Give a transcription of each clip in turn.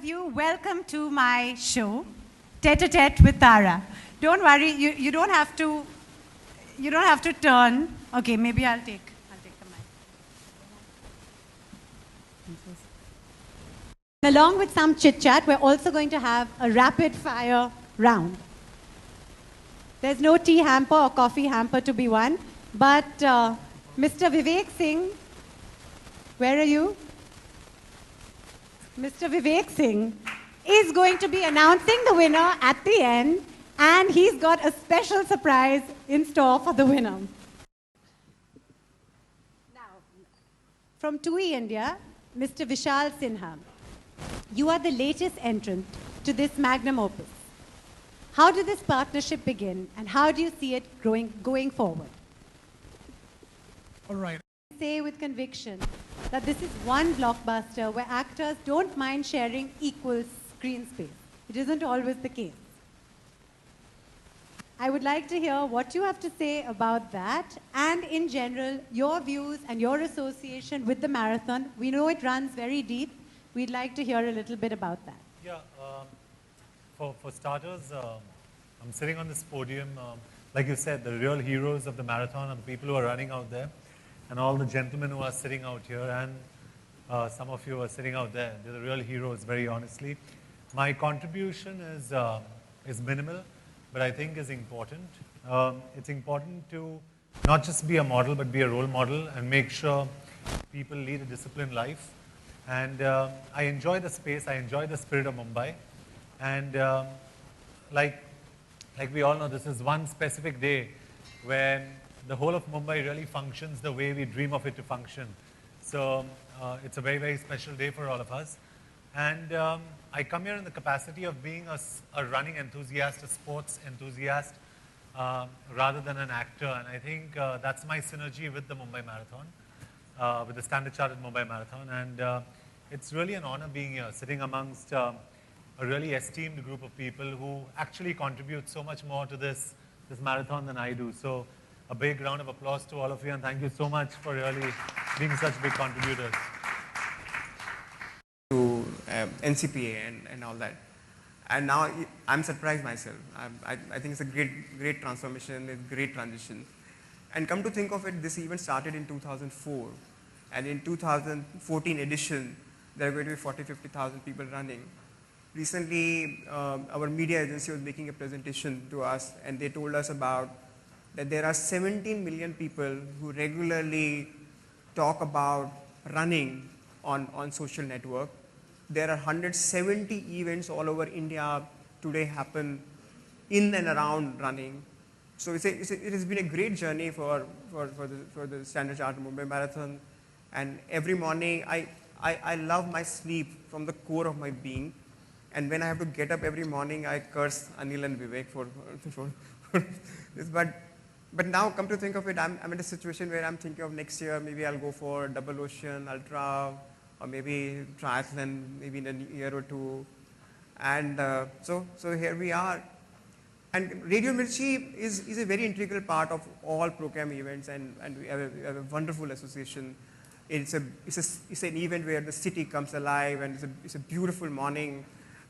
of you, welcome to my show, Tete-a-Tete with Tara. Don't worry, you don't have to turn. Okay, maybe I'll take the mic. Along with some chit-chat, we're also going to have a rapid-fire round. There's no tea hamper or coffee hamper to be won, but Mr. Vivek Singh, where are you? Mr. Vivek Singh is going to be announcing the winner at the end, and he's got a special surprise in store for the winner. Now, from TUI India, Mr. Vishal Sinha, you are the latest entrant to this magnum opus. How did this partnership begin, and how do you see it going forward? All right. Say with conviction that this is one blockbuster where actors don't mind sharing equal screen space. It isn't always the case. I would like to hear what you have to say about that, and in general, your views and your association with the marathon. We know it runs very deep. We'd like to hear a little bit about that. Yeah, for starters, I'm sitting on this podium. Like you said, the real heroes of the marathon are the people who are running out there, and all the gentlemen who are sitting out here, and some of you are sitting out there. They're the real heroes, very honestly. My contribution is minimal, but I think is important. It's important to not just be a model, but be a role model and make sure people lead a disciplined life. And I enjoy the space, I enjoy the spirit of Mumbai. And like we all know, this is one specific day when the whole of Mumbai really functions the way we dream of it to function. So it's a very, very special day for all of us. And I come here in the capacity of being a running enthusiast, a sports enthusiast, rather than an actor. And I think that's my synergy with the Mumbai Marathon, with the Standard Chartered Mumbai Marathon. And it's really an honor being here, sitting amongst a really esteemed group of people who actually contribute so much more to this marathon than I do. So a big round of applause to all of you, and thank you so much for really being such big contributors. To NCPA and all that. And now I'm surprised myself. I think it's a great transformation, a great transition. And come to think of it, this event started in 2004. And in 2014 edition, there are going to be 40,000-50,000 people running. Recently, our media agency was making a presentation to us, and they told us about that there are 17 million people who regularly talk about running on social network. There are 170 events all over India today happen in and around running. So it has been a great journey for the Standard Chartered Mumbai Marathon. And every morning, I love my sleep from the core of my being. And when I have to get up every morning, I curse Anil and Vivek for this. But now, come to think of it, I'm in a situation where I'm thinking of next year, maybe I'll go for double ocean, ultra, or maybe triathlon, maybe in a year or two. And so here we are. And Radio Mirchi is a very integral part of all program events, and we have a wonderful association. It's an event where the city comes alive, and it's a beautiful morning.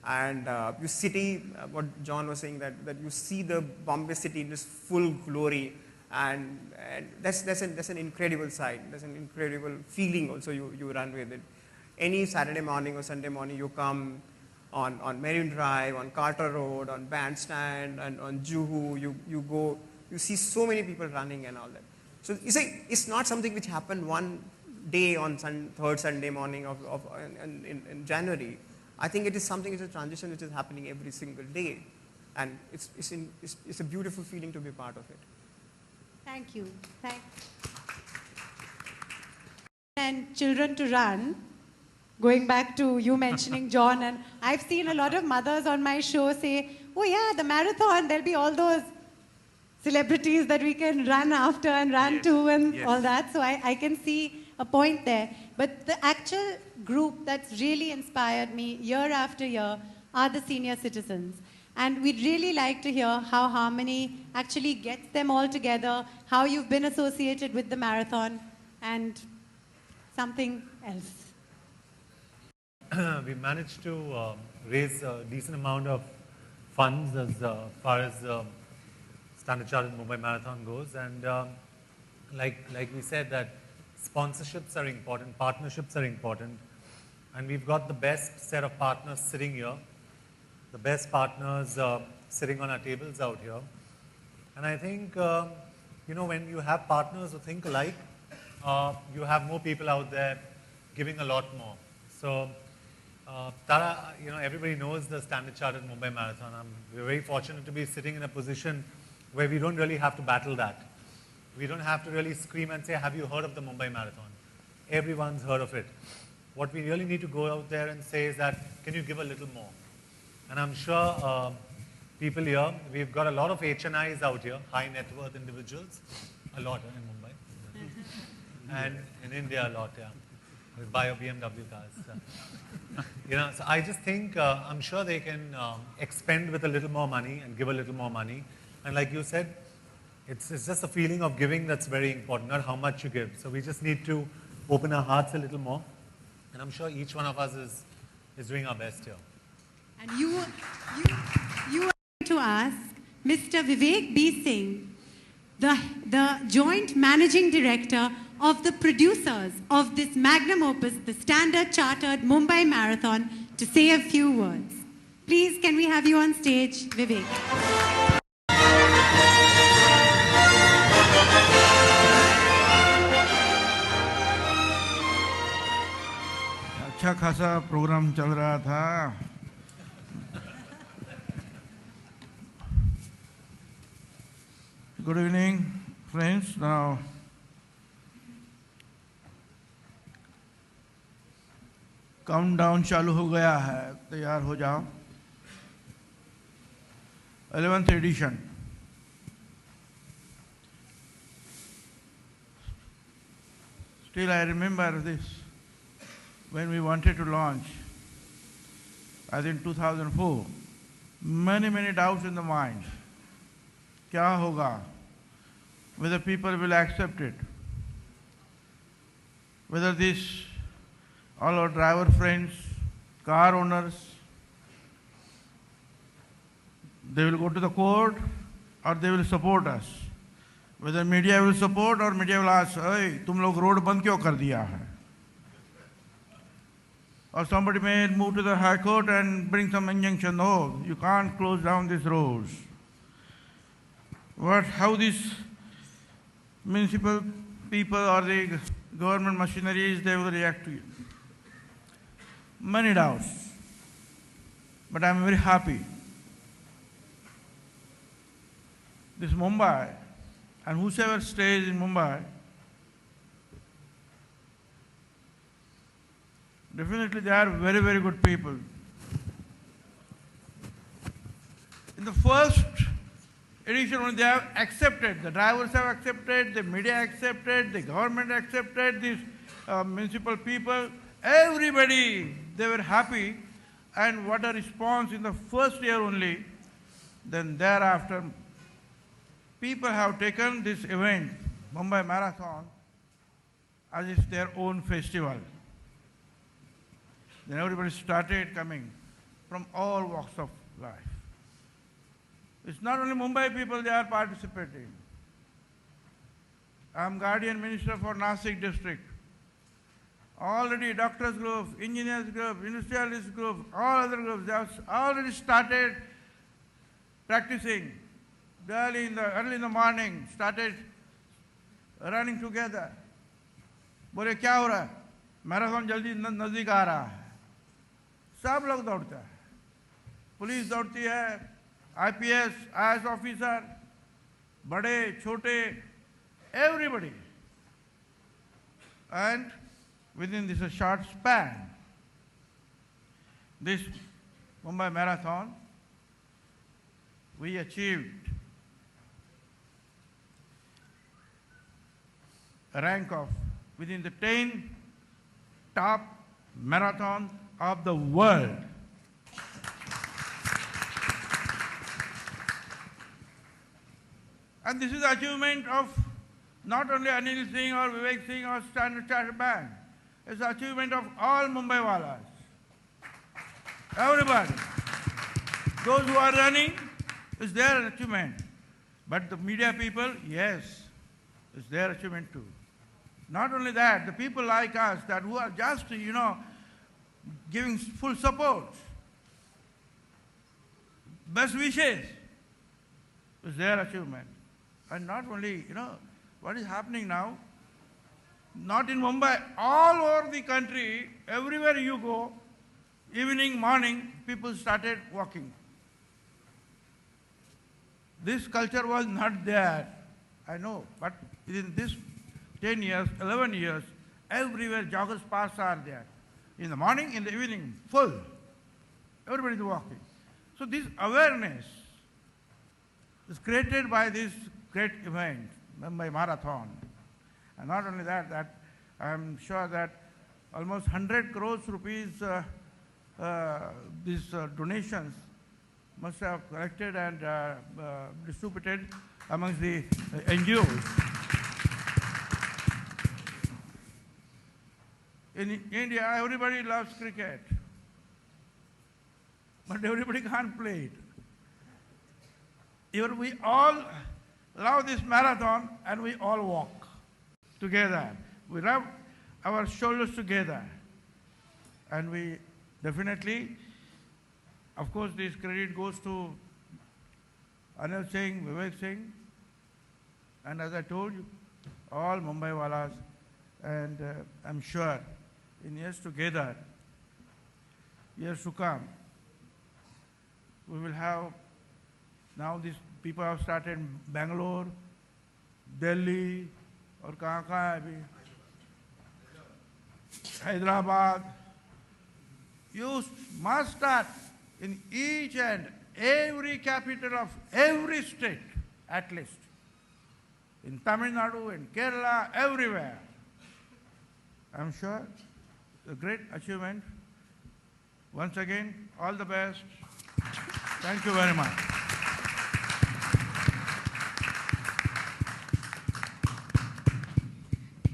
And you city, what John was saying, that you see the Bombay city in this full glory, and that's an incredible sight. That's an incredible feeling also you run with it. Any Saturday morning or Sunday morning, you come on Marine Drive, on Carter Road, on Bandstand, and on Juhu, you see so many people running and all that. So it's not something which happened one day on third Sunday morning in January. I think it is something, it's a transition which is happening every single day. And it's a beautiful feeling to be part of it. Thank you. And children to run, going back to you mentioning John, and I've seen a lot of mothers on my show say, oh yeah, the marathon, there'll be all those celebrities that we can run after and run to and all that. So I can see a point there. But the actual group that's really inspired me year after year are the senior citizens. And we'd really like to hear how Harmony actually gets them all together, how you've been associated with the marathon, and something else. we managed to raise a decent amount of funds as far as Standard Chartered Mumbai Marathon goes. And like we said, that sponsorships are important, partnerships are important. And we've got the best set of partners sitting here, the best partners sitting on our tables out here. And I think, when you have partners who think alike, you have more people out there giving a lot more. So, Tara, everybody knows the Standard Chartered Mumbai Marathon. We're very fortunate to be sitting in a position where we don't really have to battle that. We don't have to really scream and say, have you heard of the Mumbai Marathon? Everyone's heard of it. What we really need to go out there and say is that, can you give a little more? And I'm sure people here, we've got a lot of HNIs out here, high net worth individuals, a lot in Mumbai. And in India, a lot, yeah. We buy a BMW cars. So I just think, I'm sure they can expend with a little more money and give a little more money. And like you said, it's just a feeling of giving that's very important, not how much you give. So we just need to open our hearts a little more. And I'm sure each one of us is doing our best here. And you are to ask Mr. Vivek B. Singh, the Joint Managing Director of the producers of this magnum opus, the Standard Chartered Mumbai Marathon, to say a few words. Please, can we have you on stage, Vivek? अच्छा खासा programme चल रहा था। Good evening, friends. Now, countdown चालू हो गया है, तैयार हो जाओ। 11th edition. Still, I remember this. When we wanted to launch, as in 2004, many doubts in the mind. Kya hoga? Whether people will accept it. Whether all our driver friends, car owners, they will go to the court or they will support us. Whether media will support or media will ask, hey, tum log road band kyo kar diya hai? Or somebody may move to the High Court and bring some injunction. No, you can't close down these roads. How these municipal people or the government machineries, they will react to you. Many doubts. But I'm very happy. This Mumbai, and whosoever stays in Mumbai, definitely they are very good people. In the first edition, when they have accepted, the drivers have accepted, the media accepted, the government accepted, these municipal people, everybody, they were happy. And what a response in the first year only. Then thereafter, people have taken this event, Mumbai Marathon, as it's their own festival. Then everybody started coming from all walks of life. It's not only Mumbai people, they are participating. I'm Guardian Minister for Nasik district. Already doctors group, engineers group, industrialist group, all other groups, they have already started practicing. Early in the morning, started running together. बोले क्या हो रहा है? Marathon जल्दी नजदीक आ रहा है। सब लोग दौड़ते हैं, पुलिस दौड़ती है, IPS, IAS ऑफिसर, बड़े छोटे, everybody. And within this short span, this Mumbai Marathon, we achieved a rank of within the 10 top marathon of the world. And this is the achievement of not only Anil Singh or Vivek Singh or Standard Chartered Bank. It's the achievement of all Mumbai walas. Everybody. Those who are running, is their achievement. But the media people, yes, it's their achievement too. Not only that, the people like us that who are just, giving full support, best wishes, is their achievement. And not only, what is happening now, not in Mumbai, all over the country, everywhere you go, evening, morning, people started walking. This culture was not there, I know, but in this 10 years, 11 years, everywhere joggers paths are there. In the morning, in the evening, full. Everybody is walking. So this awareness is created by this great event, Mumbai Marathon. And not only that I'm sure that almost 100 crores rupees these donations must have collected and distributed amongst the NGOs. In India, everybody loves cricket, but everybody can't play it. Even we all love this marathon and we all walk together. We rub our shoulders together. And we definitely, of course, this credit goes to Anil Singh, Vivek Singh, and as I told you, all Mumbai Walas, and I'm sure in years together, years to come, we will have, now these people have started in Bangalore, Delhi, और कहाँ है अभी Hyderabad. You must start in each and every capital of every state, at least. In Tamil Nadu, in Kerala, everywhere. I'm sure a great achievement. Once again, all the best. Thank you very much.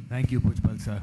Thank you, Pujpal sir.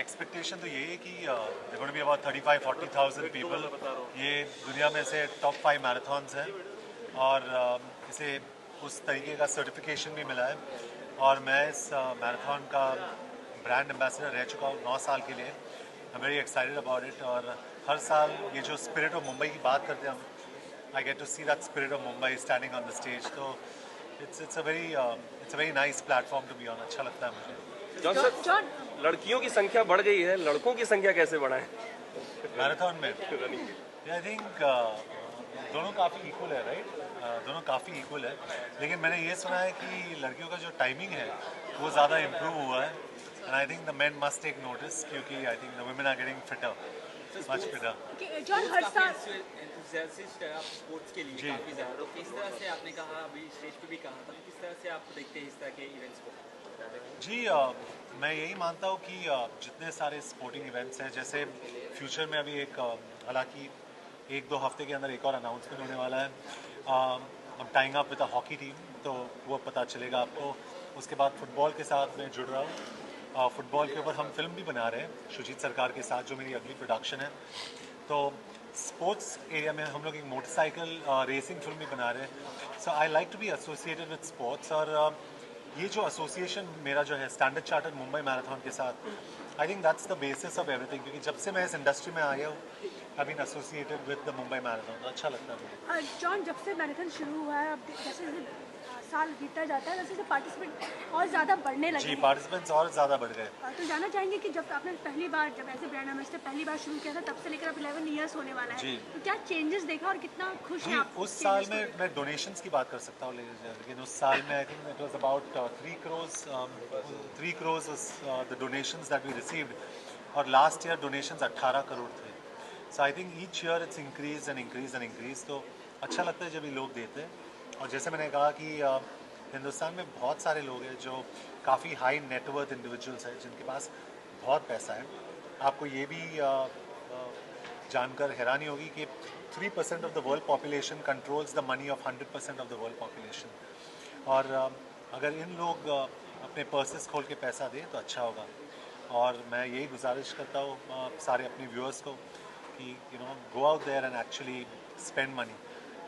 Expectation तो यही है कि there going to be about 35-40,000 people. ये दुनिया में से top 5 marathons हैं और इसे उस तरीके का सर्टिफिकेशन भी मिला है. और मैं इस मैराथन का ब्रांड एम्बेसडर रह चुका हूँ 9 साल के लिए. I am very excited about it. और हर साल ये जो स्पिरिट ऑफ मुंबई की बात करते हैं हम, I get to see that spirit of Mumbai standing on the stage. तो it's a very nice platform to be on. अच्छा लगता है मुझे. जॉन, लड़कियों की संख्या बढ़ गई है, लड़कों की संख्या कैसे बढ़ाएं मैराथन में? आई थिंक दोनों काफ़ी इक्वल है, राइट? दोनों काफ़ी इक्वल है. लेकिन मैंने ये सुना है कि लड़कियों का जो टाइमिंग है वो ज़्यादा इम्प्रूव हुआ है and I think the men must take notice क्योंकि I think the women are getting fitter, much fitter. John हर साल एंथुसियास्ट है आप स्पोर्ट्स के लिए जी। काफ़ी ज़्यादा, तो किस तरह से आपने कहा अभी स्टेज पे भी कहा था, किस तरह से आप देखते हैं इस तरह के इवेंट्स को? जी मैं यही मानता हूँ कि जितने सारे स्पोर्टिंग इवेंट्स हैं, जैसे फ्यूचर में अभी एक हालांकि 1-2 हफ्ते के अंदर एक और अनाउंसमेंट होने वाला है, हम tying up with a hockey team, तो वो पता चलेगा आपको। उसके बाद फुटबॉल के साथ मैं जुड़ रहा हूँ, फुटबॉल के ऊपर हम फिल्म भी बना रहे हैं शुजीत सरकार के साथ, जो मेरी अगली प्रोडक्शन है। तो स्पोर्ट्स एरिया में हम लोग एक मोटरसाइकिल रेसिंग फिल्म भी बना रहे हैं। So I like to be associated with sports, और ये जो एसोसिएशन मेरा जो है स्टैंडर्ड चार्टर्ड मुंबई मैराथन के साथ, I think that's the basis of everything, क्योंकि जब से मैं इस इंडस्ट्री में आया हूँ I been associated with the Mumbai marathon, तो अच्छा लगता है मुझे। जॉन जब से मैराथन शुरू हुआ है, अब जैसे जैसे साल बीतता जाता है वैसे जैसे पार्टिसिपेंट और ज़्यादा बढ़ने लगे जी, हैं। पार्टिसिपेंट्स और ज़्यादा बढ़ गए। तो जानना चाहेंगे कि जब आपने पहली बार जब ऐसे ब्रांड एम्बेसडर पहली बार शुरू किया था, तब से लेकर अब 11 इयर्स होने वाला है, जी। तो क्या चेंजेस देखा और कितना खुश जी, हैं आप? उस साल में मैं डोनेशंस की बात कर सकता हूँ, लेकिन उस साल में I think it was about 3 crores was the donations that we received, और लास्ट ईयर डोनेशंस 18 करोड़ थे। So I think each year it's increase and increase and increase, तो अच्छा लगता है जब ये लोग देते हैं। और जैसे मैंने कहा कि हिंदुस्तान में बहुत सारे लोग हैं जो काफ़ी हाई नेटवर्थ इंडिविजुअल्स हैं, जिनके पास बहुत पैसा है। आपको ये भी जानकर हैरानी होगी कि 3% of the world population controls the money of 100% of the world population, और अगर इन लोग अपने पर्सेस खोल के पैसा दें तो अच्छा होगा। और मैं यही गुजारिश करता हूँ सारे अपने व्यूअर्स को कि go out there and actually spend money,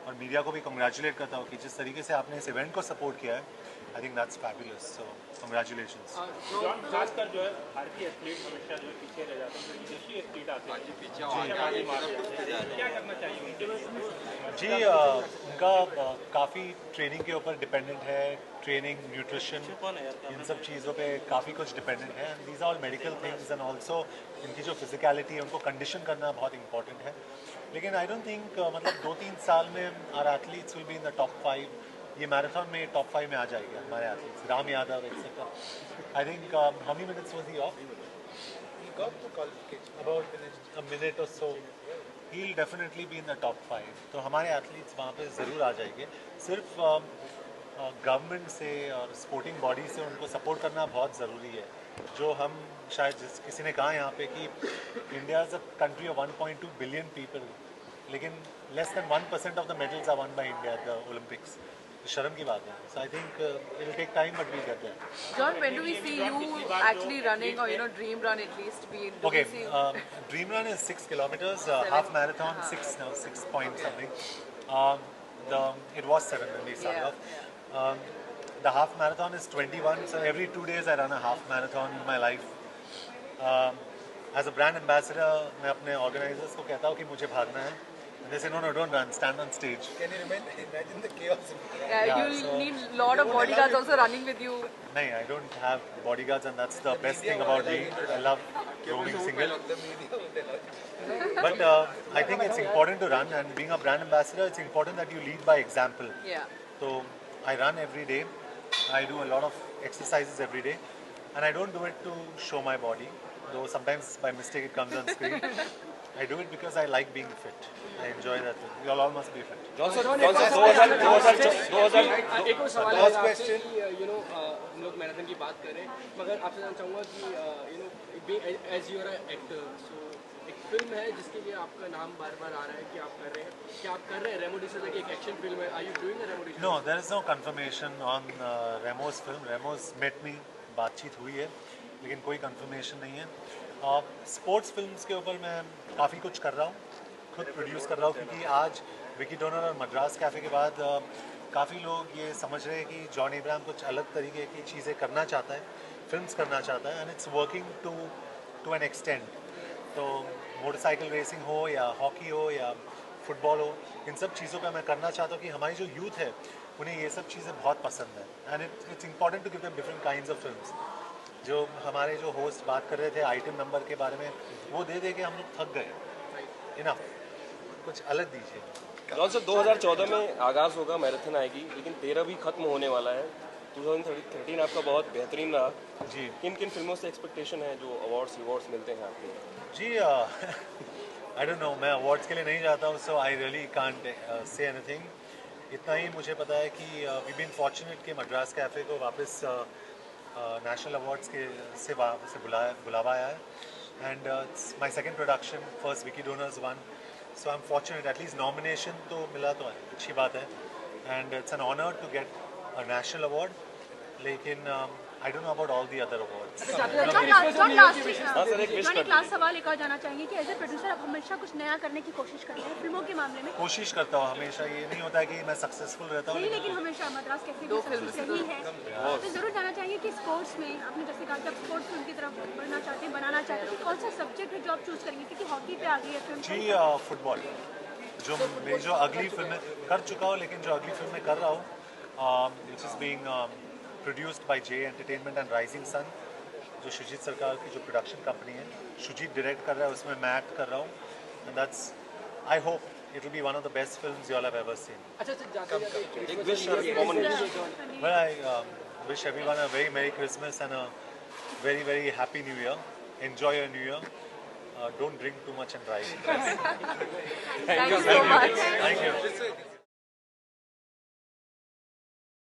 और मीडिया को भी कंग्रेचुलेट करता हूँ कि जिस तरीके से आपने इस इवेंट को सपोर्ट किया है, आई think that's fabulous, so congratulations. खासकर जो है भारतीय एथलीट हमेशा जो है पीछे रह जाते हैं, जो विदेशी एथलीट आते हैं क्या करना चाहिए उनके लिए? जी, उनका काफ़ी ट्रेनिंग के ऊपर डिपेंडेंट है, ट्रेनिंग, न्यूट्रिशन, इन सब चीज़ों पे काफ़ी कुछ डिपेंडेंट है। And these are all medical things, and also इनकी जो फिजिकलिटी है उनको कंडीशन करना बहुत इंपॉर्टेंट है। लेकिन आई डोंट थिंक मतलब 2-3 साल में are athletes will be in the top 5, ये मैराथन में टॉप 5 में आ जाएगी हमारे athletes, Ram Yadav etcetera. I think how many minutes was he of? about a minute or so. He'll definitely be in the top 5. तो हमारे एथलीट्स वहाँ पे ज़रूर आ जाएंगे। सिर्फ गवर्नमेंट से और स्पोर्टिंग बॉडी से उनको सपोर्ट करना बहुत ज़रूरी है। जो हम शायद किसी ने कहा यहाँ पे कि India is a country of 1.2 billion people, लेकिन less than 1% of the medals are won by India at the Olympics. शर्म की बात है। So I think it will take time, but we'll get there. John, when do we see you actually running, or dream run at least? Okay, dream run is 6 kilometers, half marathon 6 point something. It was 7 when we started off. The half marathon is 21, so every 2 days I run a half marathon in my life. As a brand ambassador, मैं अपने organizers को कहता हूँ कि मुझे भागना है. And they say, no, don't run, stand on stage. Can you imagine the chaos? You'll need a lot of bodyguards also running with you. No, I don't have bodyguards, and that's the best thing about me. I love roaming single. But I think it's important to run, and being a brand ambassador, it's important that you lead by example. Yeah. So I run every day. I do a lot of exercises every day, and I don't do it to show my body, though sometimes by mistake it comes on screen. I do it because I like being fit. I enjoy that. You all must be fit. एक और सवाल है आपसे कि हम लोग marathon की बात करें, मगर आपसे जानना चाहूँगा कि एज यू आर एक्टर, सो एक फिल्म है जिसके लिए आपका नाम बार बार आ रहा है कि आप कर रहे हैं, क्या आप कर रहे हैं? रेमो डिसूजा की एक एक्शन फिल्म है, are you doing a Remo D'Souza? No, there is no confirmation on Remo's film. Remo's met me, बातचीत हुई है, लेकिन कोई confirmation नहीं है। स्पोर्ट्स फिल्म्स के ऊपर मैं काफ़ी कुछ कर रहा हूँ, खुद प्रोड्यूस कर रहा हूँ, क्योंकि आज विकी डोनर और मद्रास कैफ़े के बाद काफ़ी लोग ये समझ रहे हैं कि जॉन इब्राहिम कुछ अलग तरीके की चीज़ें करना चाहता है, फिल्म्स करना चाहता है, and it's working to an extent. तो मोटरसाइकिल रेसिंग हो या हॉकी हो या फुटबॉल हो, इन सब चीज़ों पे मैं करना चाहता हूँ कि हमारी जो यूथ है उन्हें ये सब चीज़ें बहुत पसंद है, and it's important to give them different kinds of films. जो हमारे जो होस्ट बात कर रहे थे आइटम नंबर के बारे में, वो दे दे के हम लोग थक गए। इनफ, कुछ अलग दीजिए। जॉन सर 2014 में आगाज़ होगा, मैराथन आएगी, लेकिन 13 भी खत्म होने वाला है। 2013 आपका बहुत बेहतरीन रहा जी किन किन फिल्मों से एक्सपेक्टेशन है जो अवार्ड्स मिलते हैं आपको? जी आई डोंट नो, मैं अवार्ड्स के लिए नहीं जाता हूँ, so I really can't say anything. इतना ही मुझे पता है कि वी बीन फॉर्चुनेट कि मद्रास कैफ़े को वापस नेशनल अवार्ड्स के से बुलावा आया है, and it's my second production, first Vicky Donor's one, so I am fortunate, at least nomination तो मिला तो अच्छी बात है, and it's an honour to get a national award, लेकिन I don't know about all the other awards. Last सवाल एक और जाना चाहेंगे कि एज ए प्रोड्यूसर आप हमेशा कुछ नया करने की कोशिश करते हैं फिल्मों के मामले में? कोशिश करता हूँ हमेशा, ये नहीं होता है कि मैं सक्सेसफुल रहता हूँ, नहीं, लेकिन हमेशा मद्रास कैफे की सक्सेस रही है, तो जरूर जानना चाहेंगे कि स्पोर्ट्स में आपने जैसे कहा कि आप स्पोर्ट्स फिल्म की तरफ बढ़ना चाहते हैं, बनाना चाहते हैं, तो कौन सा सब्जेक्ट है जो आप चूज करेंगे, क्योंकि हॉकी पे आ गई है फिल्म? जी फुटबॉल, जो मेरी जो अगली फिल्म कर चुका हूँ, लेकिन जो अगली फिल्म में कर रहा हूँ, which is being produced by J entertainment and Rising Sun, जो शुजीत सरकार की जो प्रोडक्शन कंपनी है, शुजीत डायरेक्ट कर रहा है, उसमें मैं एक्ट कर रहा हूँ, and that's, I hope it will be one of the best films you all have ever seen. एक wish common Well, I wish everyone a very Merry Christmas and a very, very Happy New Year. Enjoy your New Year. Don't drink too much and drive. Thank you so much. Thank you.